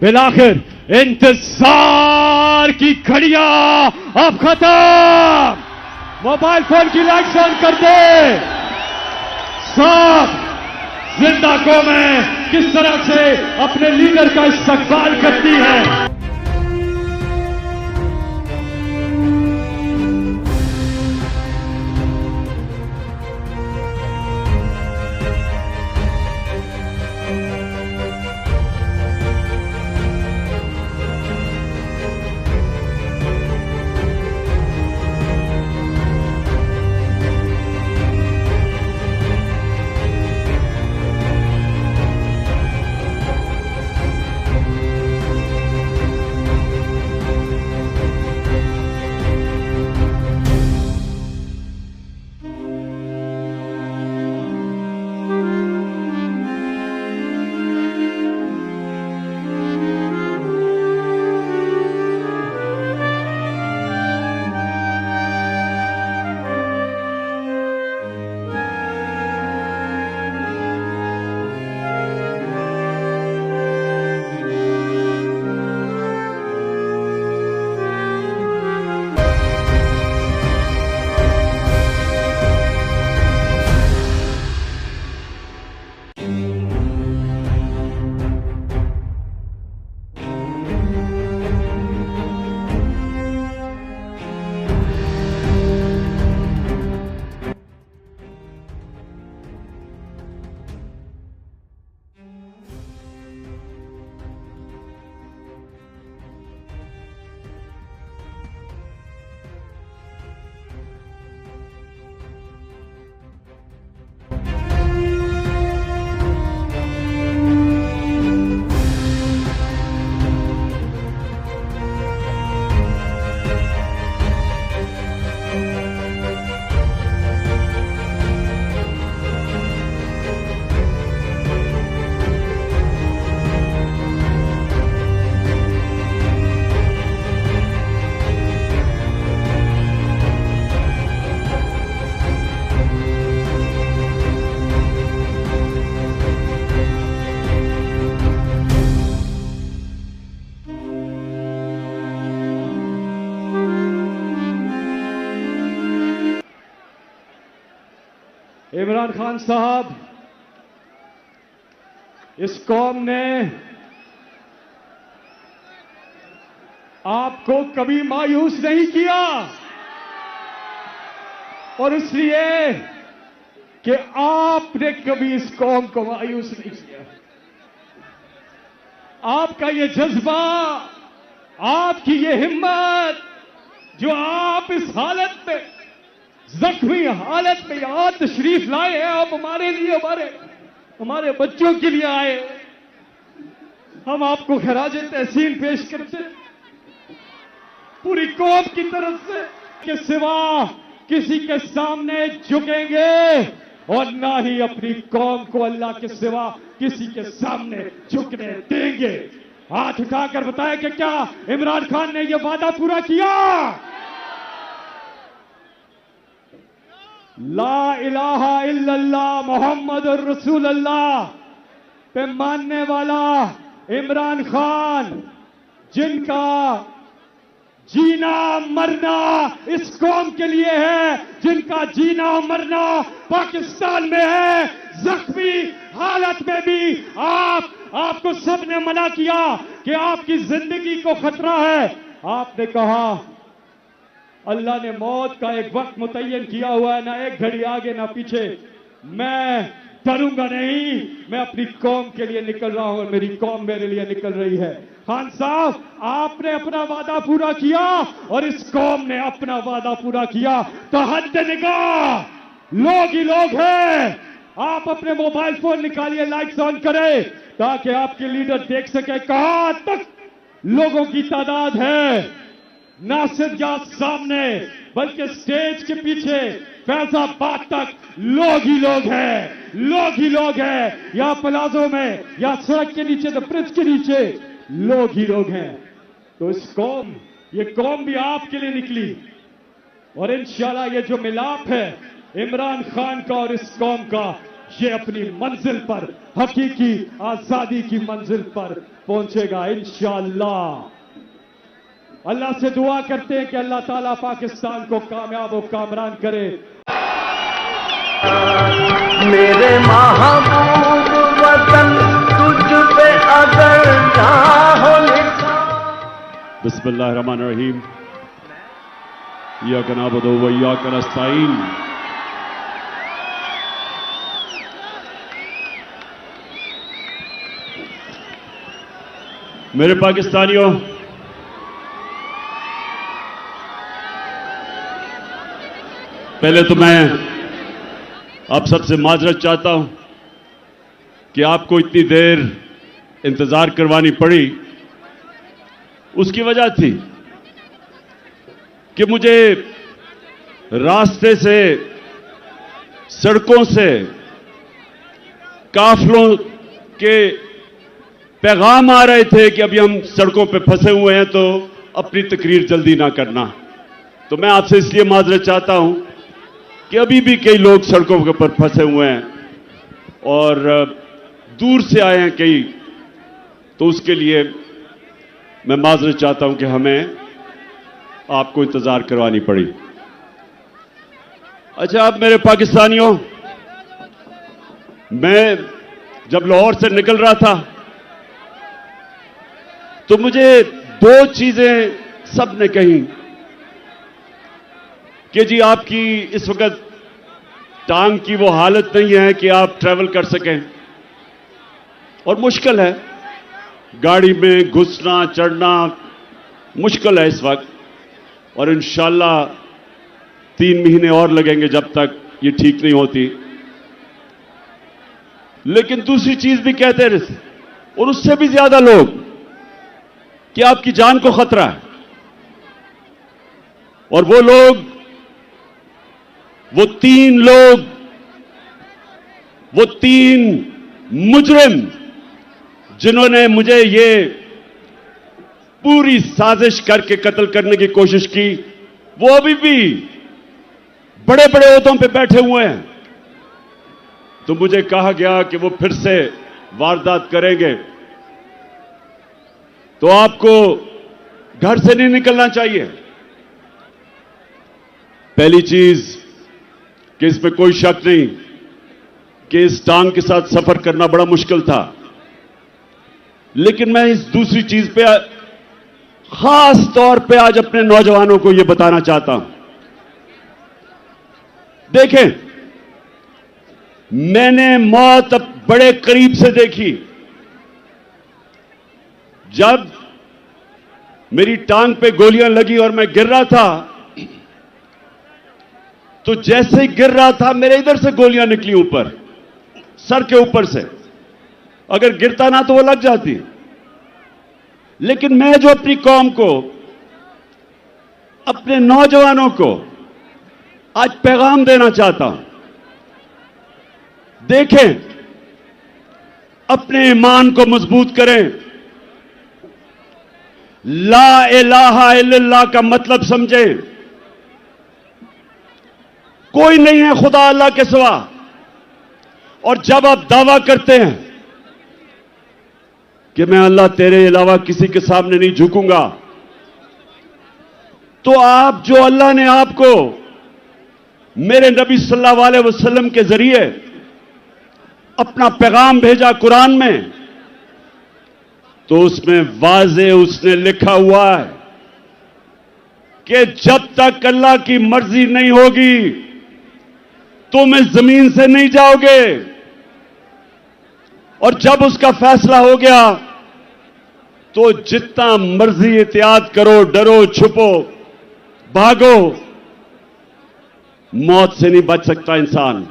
बिलाखिर इंतजार की घड़ियां अब खत्म। मोबाइल फोन की लाइट्स ऑन कर दे। सब जिंदा कौमें किस तरह से अपने लीडर का इस्तकबाल करती है। इमरान खान साहब, इस कौम ने आपको कभी मायूस नहीं किया, और इसलिए कि आपने कभी इस कौम को मायूस नहीं किया। आपका ये जज्बा, आपकी ये हिम्मत, जो आप इस हालत में, जख्मी हालत में यहां तशरीफ लाए हैं, आप हमारे लिए, हमारे बच्चों के लिए आए। हम आपको खराज तहसीन पेश करते पूरी कौम की तरफ से के सिवा किसी के सामने झुकेंगे, और ना ही अपनी कौम को अल्लाह के सिवा किसी के सामने झुकने देंगे। हाथ उठाकर बताएं कि क्या इमरान खान ने यह वादा पूरा किया? ला इलाहा इल्लल्लाह मोहम्मद रसूलुल्लाह पे मानने वाला इमरान खान, जिनका जीना मरना इस कौम के लिए है, जिनका जीना मरना पाकिस्तान में है, जख्मी हालत में भी आपको सबने मना किया कि आपकी जिंदगी को खतरा है। आपने कहा अल्लाह ने मौत का एक वक्त मुतय्यन किया हुआ है, ना एक घड़ी आगे ना पीछे। मैं डरूंगा नहीं, मैं अपनी कौम के लिए निकल रहा हूं और मेरी कौम मेरे लिए निकल रही है। खान साहब, आपने अपना वादा पूरा किया और इस कौम ने अपना वादा पूरा किया, तो हद निगाह लोग ही लोग हैं। आप अपने मोबाइल फोन निकालिए, लाइट्स ऑन करें, ताकि आपके लीडर देख सके कहां तक लोगों की तादाद है। ना सिर्फ यहां सामने, बल्कि स्टेज के पीछे फैजाबाद तक लोग ही लोग हैं, लोग ही लोग हैं। या प्लाजो में, या सड़क के नीचे, तो ब्रिज के नीचे लोग ही लोग हैं। तो ये कौम भी आपके लिए निकली, और इंशाल्लाह ये जो मिलाप है इमरान खान का और इस कौम का, ये अपनी मंजिल पर, हकीकी आजादी की मंजिल पर पहुंचेगा इंशाअल्लाह। अल्लाह से दुआ करते हैं कि अल्लाह ताला पाकिस्तान को कामयाब और कामरान करे। मेरे महबूब वतन तुझ पे अगर चाहो बिस्मिल्लाहिर्रहमानिर्रहीम। इय्याका नअबुदु व इय्याका नस्तईन। मेरे पाकिस्तानियों, पहले तो मैं आप सबसे माजरत चाहता हूं कि आपको इतनी देर इंतजार करवानी पड़ी। उसकी वजह थी कि मुझे रास्ते से, सड़कों से काफिलों के पैगाम आ रहे थे कि अभी हम सड़कों पे फंसे हुए हैं, तो अपनी तकरीर जल्दी ना करना। तो मैं आपसे इसलिए माजरत चाहता हूं कि अभी भी कई लोग सड़कों के ऊपर फंसे हुए हैं और दूर से आए हैं कई, तो उसके लिए मैं माजरत चाहता हूं कि हमें आपको इंतजार करवानी पड़ी। अच्छा, अब मेरे पाकिस्तानियों, मैं जब लाहौर से निकल रहा था तो मुझे दो चीजें सबने कही कि जी आपकी इस वक्त टांग की वो हालत नहीं है कि आप ट्रैवल कर सकें और मुश्किल है, गाड़ी में घुसना चढ़ना मुश्किल है इस वक्त, और इंशाअल्लाह 3 महीने और लगेंगे जब तक ये ठीक नहीं होती। लेकिन दूसरी चीज भी कहते हैं, और उससे भी ज्यादा लोग, कि आपकी जान को खतरा है। और वो लोग, वो 3 लोग, वो 3 मुजरिम जिन्होंने मुझे ये पूरी साजिश करके कत्ल करने की कोशिश की, वो अभी भी बड़े बड़े ओहदों पे बैठे हुए हैं। तो मुझे कहा गया कि वो फिर से वारदात करेंगे, तो आपको घर से नहीं निकलना चाहिए। पहली चीज कि इसमें कोई शक नहीं कि इस टांग के साथ सफर करना बड़ा मुश्किल था, लेकिन मैं इस दूसरी चीज पे खास तौर पे आज अपने नौजवानों को यह बताना चाहता हूं। देखें, मैंने मौत अब बड़े करीब से देखी। जब मेरी टांग पे गोलियां लगी और मैं गिर रहा था, तो जैसे ही गिर रहा था मेरे इधर से गोलियां निकली ऊपर, सर के ऊपर से। अगर गिरता ना तो वो लग जाती। लेकिन मैं जो अपनी कौम को, अपने नौजवानों को आज पैगाम देना चाहता हूं, देखें, अपने ईमान को मजबूत करें। ला इलाहा इल्लल्लाह का मतलब समझें। कोई नहीं है खुदा अल्लाह के सिवा। और जब आप दावा करते हैं कि मैं अल्लाह तेरे अलावा किसी के सामने नहीं झुकूंगा, तो आप जो अल्लाह ने आपको मेरे नबी सल्लल्लाहु अलैहि वसल्लम के जरिए अपना पैगाम भेजा कुरान में, तो उसमें वाज़े उसने लिखा हुआ है कि जब तक अल्लाह की मर्जी नहीं होगी तुम इस जमीन से नहीं जाओगे, और जब उसका फैसला हो गया तो जितना मर्जी एहतियात करो, डरो, छुपो, भागो, मौत से नहीं बच सकता इंसान।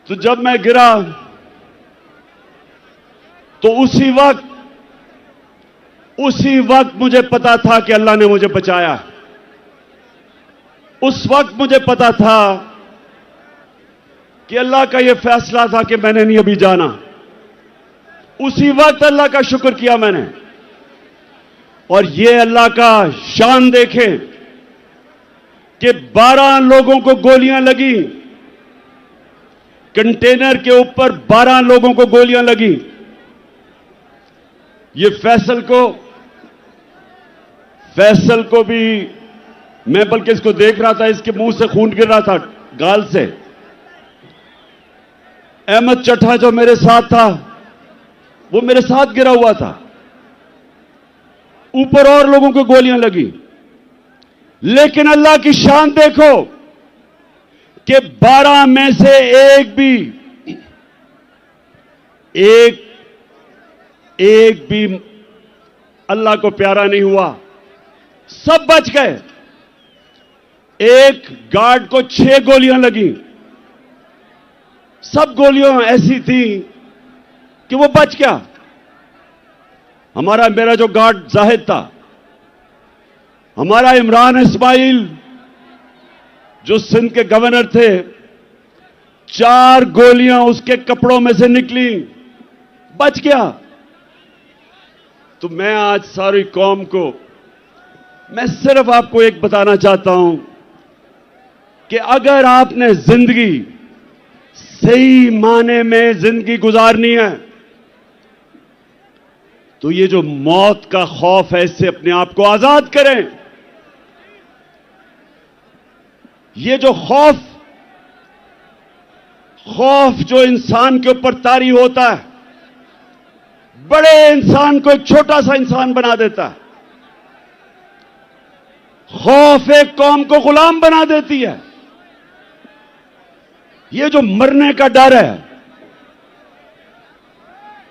तो जब मैं गिरा तो उसी वक्त मुझे पता था कि अल्लाह ने मुझे बचाया। उस वक्त मुझे पता था कि अल्लाह का यह फैसला था कि मैंने नहीं अभी जाना। उसी वक्त अल्लाह का शुक्र किया मैंने। और यह अल्लाह का शान देखें कि 12 लोगों को गोलियां लगी कंटेनर के ऊपर 12 लोगों को गोलियां लगी। ये फैसल को भी मैं बल्कि इसको देख रहा था, इसके मुंह से खून गिर रहा था, गाल से। अहमद चट्टा जो मेरे साथ था, वो मेरे साथ गिरा हुआ था। ऊपर और लोगों को गोलियां लगी, लेकिन अल्लाह की शान देखो कि 12 में से एक भी अल्लाह को प्यारा नहीं हुआ, सब बच गए। एक गार्ड को 6 गोलियां लगी, सब गोलियां ऐसी थी कि वो बच गया। मेरा जो गार्ड जाहिद था, हमारा इमरान इस्माइल जो सिंध के गवर्नर थे, 4 गोलियां उसके कपड़ों में से निकली, बच गया। तो मैं आज सारी कौम को, मैं सिर्फ आपको एक बताना चाहता हूं कि अगर आपने जिंदगी सही माने में जिंदगी गुजारनी है, तो ये जो मौत का खौफ है, इससे अपने आप को आजाद करें। ये जो खौफ जो इंसान के ऊपर तारी होता है, बड़े इंसान को एक छोटा सा इंसान बना देता है। खौफ एक कौम को गुलाम बना देती है। ये जो मरने का डर है,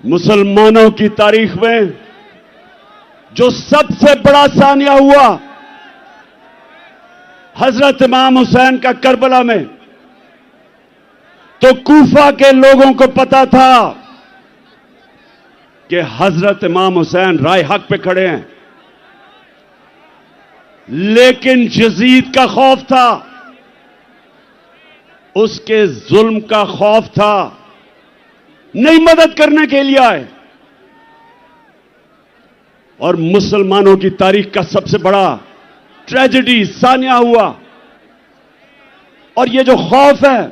मुसलमानों की तारीख में जो सबसे बड़ा सानिया हुआ, हजरत इमाम हुसैन का करबला में, तो कूफा के लोगों को पता था कि हजरत इमाम हुसैन राय हक पे खड़े हैं, लेकिन यजीद का खौफ था, उसके जुल्म का खौफ था, नहीं मदद करने के लिए आए। और मुसलमानों की तारीख का सबसे बड़ा ट्रेजेडी सानिया हुआ। और ये जो खौफ है,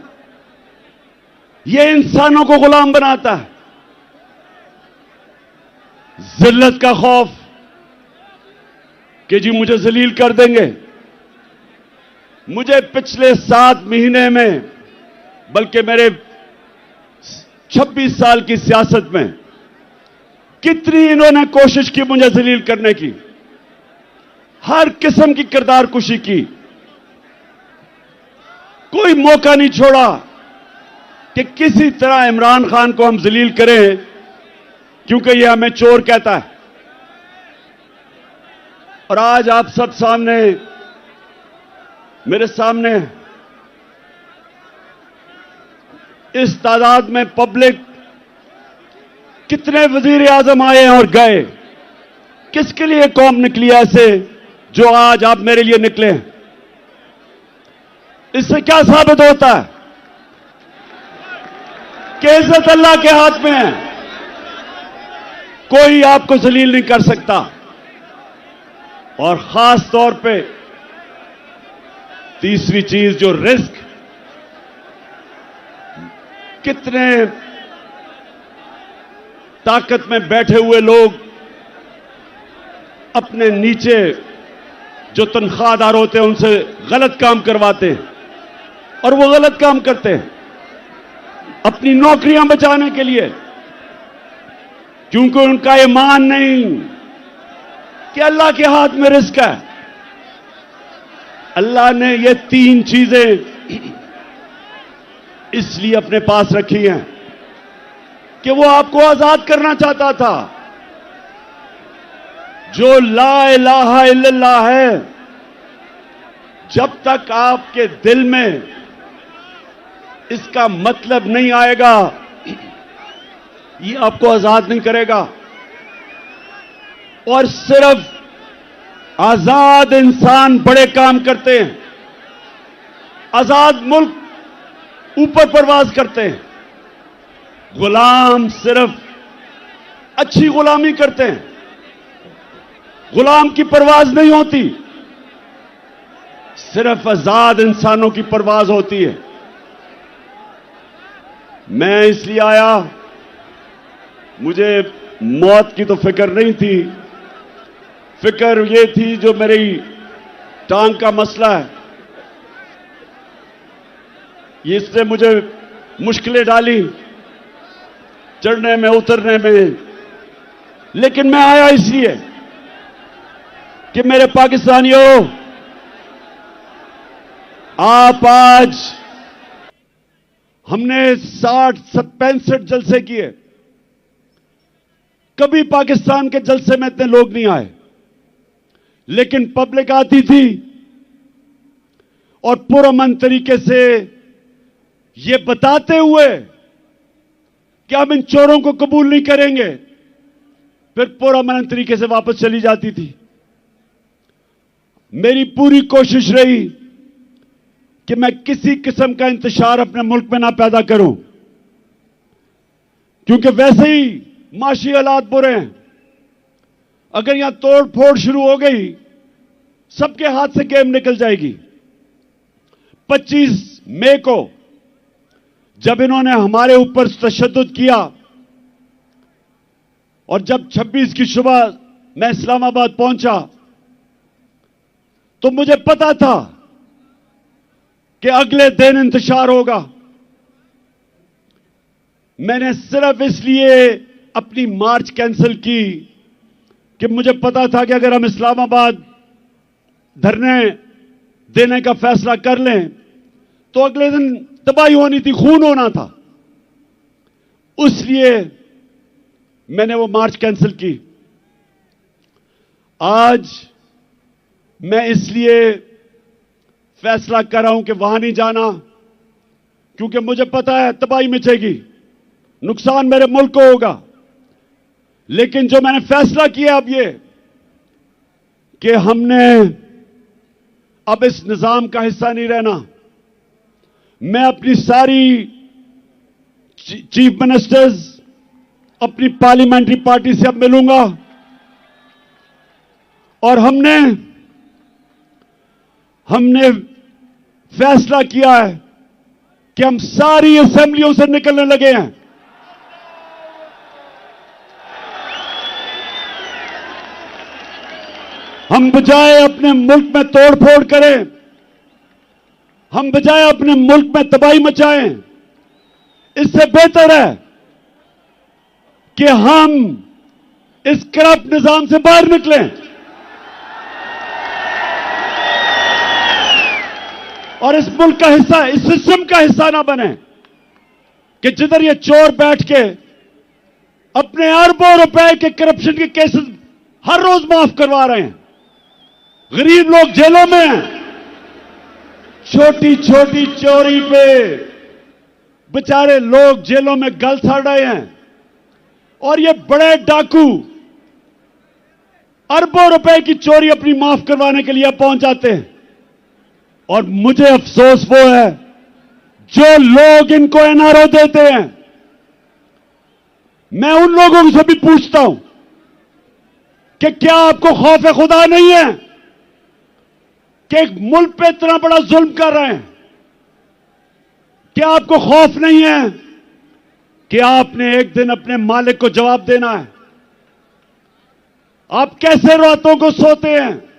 ये इंसानों को गुलाम बनाता है। जिल्लत का खौफ कि जी मुझे जलील कर देंगे। मुझे पिछले 7 महीने में, बल्कि मेरे 26 साल की सियासत में, कितनी इन्होंने कोशिश की मुझे जलील करने की, हर किस्म की किरदार कुशी की, कोई मौका नहीं छोड़ा कि किसी तरह इमरान खान को हम जलील करें, क्योंकि यह हमें चोर कहता है। और आज आप सब सामने, मेरे सामने इस तादाद में पब्लिक, कितने वजीर आजम आए और गए, किसके लिए कौम निकली ऐसे जो आज आप मेरे लिए निकले हैं? इससे क्या साबित होता है कि इज्जत अल्लाह के हाथ में है, कोई आपको जलील नहीं कर सकता। और खास तौर पे तीसरी चीज, जो रिस्क, कितने ताकत में बैठे हुए लोग अपने नीचे जो तनख्वाहदार होते हैं उनसे गलत काम करवाते हैं, और वो गलत काम करते हैं अपनी नौकरियां बचाने के लिए, क्योंकि उनका ईमान नहीं कि अल्लाह के हाथ में रिस्क है। अल्लाह ने ये 3 चीजें इसलिए अपने पास रखी हैं कि वो आपको आजाद करना चाहता था। जो ला इलाहा इल्लल्लाह है, जब तक आपके दिल में इसका मतलब नहीं आएगा, ये आपको आजाद नहीं करेगा। और सिर्फ आजाद इंसान बड़े काम करते हैं, आजाद मुल्क ऊपर परवाज करते हैं। गुलाम सिर्फ अच्छी गुलामी करते हैं, गुलाम की परवाज नहीं होती, सिर्फ आजाद इंसानों की परवाज होती है। मैं इसलिए आया, मुझे मौत की तो फिक्र नहीं थी, फिक्र ये थी जो मेरी टांग का मसला है, इसने मुझे मुश्किलें डाली चढ़ने में उतरने में। लेकिन मैं आया इसलिए कि मेरे पाकिस्तानियों, आप आज, हमने 65 जलसे किए, कभी पाकिस्तान के जलसे में इतने लोग नहीं आए, लेकिन पब्लिक आती थी और पुरअमन तरीके से ये बताते हुए कि हम इन चोरों को कबूल नहीं करेंगे, फिर पुरअमन तरीके से वापस चली जाती थी। मेरी पूरी कोशिश रही कि मैं किसी किस्म का इंतशार अपने मुल्क में ना पैदा करूं, क्योंकि वैसे ही माशी हालात बुरे हैं। अगर यहां तोड़ फोड़ शुरू हो गई, सबके हाथ से गेम निकल जाएगी। 25 मई को जब इन्होंने हमारे ऊपर तशद्दुद किया और जब 26 की सुबह मैं इस्लामाबाद पहुंचा, तो मुझे पता था कि अगले दिन इंतशार होगा। मैंने सिर्फ इसलिए अपनी मार्च कैंसिल की कि मुझे पता था कि अगर हम इस्लामाबाद धरने देने का फैसला कर लें तो अगले दिन तबाही होनी थी, खून होना था। इसलिए मैंने वो मार्च कैंसिल की। आज मैं इसलिए फैसला कर रहा हूं कि वहां नहीं जाना, क्योंकि मुझे पता है तबाही मचेगी, नुकसान मेरे मुल्क को होगा। लेकिन जो मैंने फैसला किया अब ये कि हमने अब इस निजाम का हिस्सा नहीं रहना। मैं अपनी सारी चीफ मिनिस्टर्स, अपनी पार्लियामेंट्री पार्टी से अब मिलूंगा और हमने फैसला किया है कि हम सारी असेंबलियों से निकलने लगे हैं। हम बजाय अपने मुल्क में तोड़फोड़ करें, हम बजाय अपने मुल्क में तबाही मचाएं, इससे बेहतर है कि हम इस करप्ट निजाम से बाहर निकलें और इस मुल्क का हिस्सा, इस सिस्टम का हिस्सा ना बने कि जिधर ये चोर बैठ के अपने अरबों रुपए के करप्शन के केसेस हर रोज माफ करवा रहे हैं। गरीब लोग जेलों में हैं, छोटी छोटी चोरी पे बेचारे लोग जेलों में गल सड़ रहे हैं और ये बड़े डाकू अरबों रुपए की चोरी अपनी माफ करवाने के लिए पहुंच जाते हैं। और मुझे अफसोस वो है जो लोग इनको एनआरओ देते हैं। मैं उन लोगों से भी पूछता हूं कि क्या आपको खौफ खुदा नहीं है कि एक मुल्क पे इतना बड़ा जुल्म कर रहे हैं? क्या आपको खौफ नहीं है कि आपने एक दिन अपने मालिक को जवाब देना है? आप कैसे रातों को सोते हैं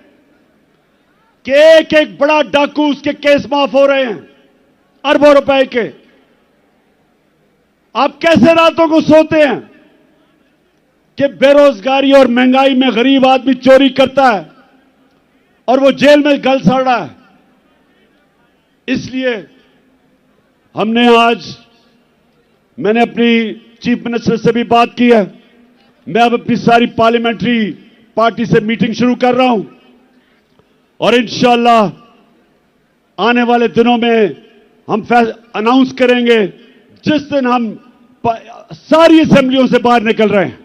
कि एक एक बड़ा डाकू, उसके केस माफ हो रहे हैं अरबों रुपए के? आप कैसे रातों को सोते हैं कि बेरोजगारी और महंगाई में गरीब आदमी चोरी करता है और वो जेल में गल सड़ रहा है? इसलिए मैंने अपनी चीफ मिनिस्टर से भी बात की है। मैं अब अपनी सारी पार्लियामेंट्री पार्टी से मीटिंग शुरू कर रहा हूं और इंशाअल्लाह आने वाले दिनों में हम अनाउंस करेंगे जिस दिन हम सारी असेंबलियों से बाहर निकल रहे हैं।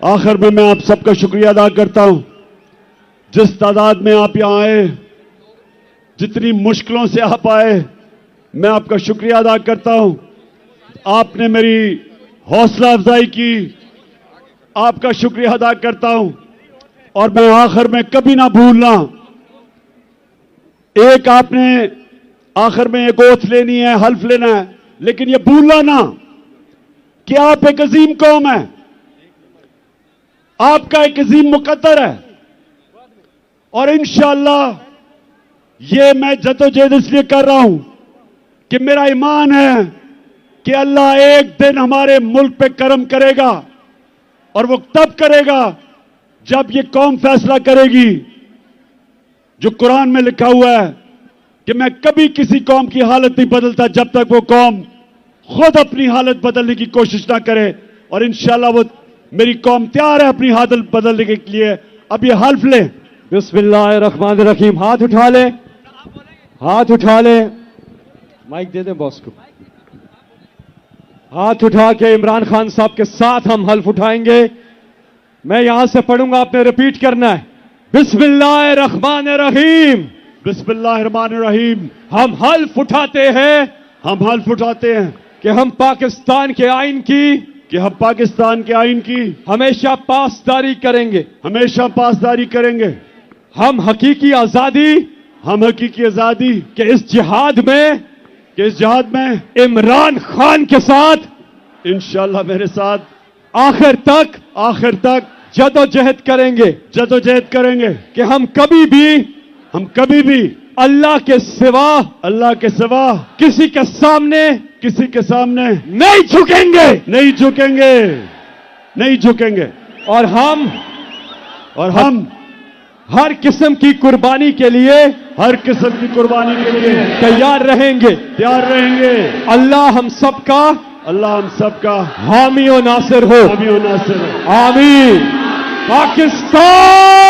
आखिर में मैं आप सबका शुक्रिया अदा करता हूं, जिस तादाद में आप यहां आए, जितनी मुश्किलों से आप आए, मैं आपका शुक्रिया अदा करता हूं। आपने मेरी हौसला अफजाई की, आपका शुक्रिया अदा करता हूं। और मैं आखिर में कभी ना भूलना, एक आपने आखिर में एक ओथ लेनी है, हल्फ लेना है, लेकिन यह भूलना ना कि आप एक अजीम कौम है, आपका एक अजीम मुकद्दर है। और इंशाअल्लाह ये मैं जदोजहद इसलिए कर रहा हूं कि मेरा ईमान है कि अल्लाह एक दिन हमारे मुल्क पे करम करेगा, और वो तब करेगा जब ये कौम फैसला करेगी। जो कुरान में लिखा हुआ है कि मैं कभी किसी कौम की हालत नहीं बदलता जब तक वो कौम खुद अपनी हालत बदलने की कोशिश ना करे। और इंशाअल्लाह वो मेरी कौम तैयार है अपनी हालत बदलने के लिए। अब ये हल्फ ले। बिस्मिल्लाहिर्रहमानिर्रहीम। हाथ उठा ले, हाथ उठा ले, माइक दे दे बॉस को। हाथ उठा के इमरान खान साहब के साथ हम हल्फ उठाएंगे। मैं यहां से पढ़ूंगा, आपने रिपीट करना है। बिस्मिल्लाहिर्रहमानिर्रहीम। बिस्मिल्लाहिर्रहमानिर्रहीम। हम हल्फ उठाते हैं, हम हल्फ उठाते हैं कि हम पाकिस्तान के आइन की हमेशा पासदारी करेंगे, हमेशा पासदारी करेंगे। हम हकीकी आजादी के इस जिहाद में इमरान खान के साथ इंशाअल्लाह मेरे साथ आखिर तक जदोजहद करेंगे कि हम कभी भी अल्लाह के सिवा किसी के सामने नहीं झुकेंगे। और हम हर किस्म की कुर्बानी के लिए तैयार रहेंगे। अल्लाह हम सबका हामी और नासिर हो। आमीन। पाकिस्तान